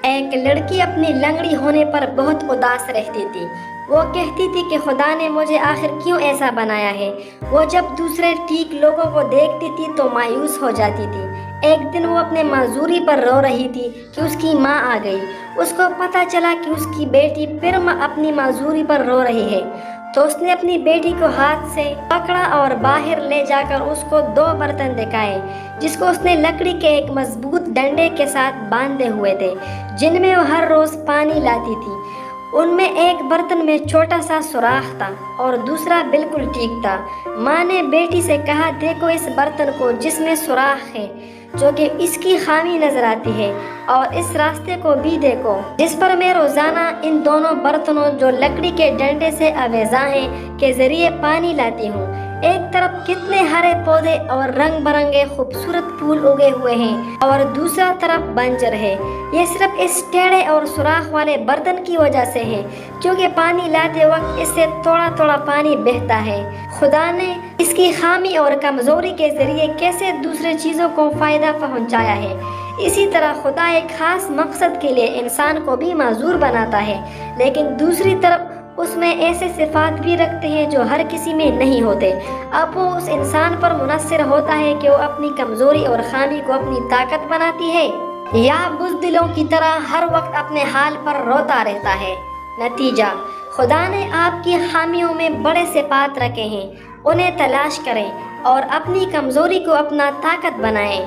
ایک لڑکی اپنی لنگڑی ہونے پر بہت اداس رہتی تھی۔ وہ کہتی تھی کہ خدا نے مجھے آخر کیوں ایسا بنایا ہے۔ وہ جب دوسرے ٹھیک لوگوں کو دیکھتی تھی تو مایوس ہو جاتی تھی۔ ایک دن وہ اپنے معذوری پر رو رہی تھی کہ اس کی ماں آ گئی۔ اس کو پتہ چلا کہ اس کی بیٹی پھر اپنی معذوری پر رو رہی ہے، تو اس نے اپنی بیٹی کو ہاتھ سے پکڑا اور باہر لے جا کر اس کو 2 برتن دکھائے، جس کو اس نے لکڑی کے ایک مضبوط ڈنڈے کے ساتھ باندھے ہوئے تھے، جن میں وہ ہر روز پانی لاتی تھی۔ ان میں ایک برتن میں چھوٹا سا سوراخ تھا اور دوسرا بالکل ٹھیک تھا۔ ماں نے بیٹی سے کہا، دیکھو اس برتن کو جس میں سوراخ ہے، جو کہ اس کی خامی نظر آتی ہے، اور اس راستے کو بھی دیکھو جس پر میں روزانہ ان دونوں برتنوں جو لکڑی کے ڈنڈے سے آویزاں ہیں کے ذریعے پانی لاتی ہوں۔ ایک طرف کتنے ہرے پودے اور رنگ برنگے خوبصورت پھول اگے ہوئے ہیں اور دوسرا طرف بنجر ہے۔ یہ صرف اس ٹیڑھے اور سوراخ والے برتن کی وجہ سے ہے، کیونکہ پانی لاتے وقت اس سے تھوڑا تھوڑا پانی بہتا ہے۔ خدا نے اس کی خامی اور کمزوری کے ذریعے کیسے دوسرے چیزوں کو فائدہ پہنچایا ہے، اسی طرح خدا ایک خاص مقصد کے لیے انسان کو بھی معذور بناتا ہے، لیکن دوسری طرف اس میں ایسے صفات بھی رکھتے ہیں جو ہر کسی میں نہیں ہوتے۔ اب وہ اس انسان پر منحصر ہوتا ہے کہ وہ اپنی کمزوری اور خامی کو اپنی طاقت بناتی ہے یا بزدلوں کی طرح ہر وقت اپنے حال پر روتا رہتا ہے۔ نتیجہ، خدا نے آپ کی خامیوں میں بڑے صفات رکھے ہیں، انہیں تلاش کریں اور اپنی کمزوری کو اپنا طاقت بنائیں۔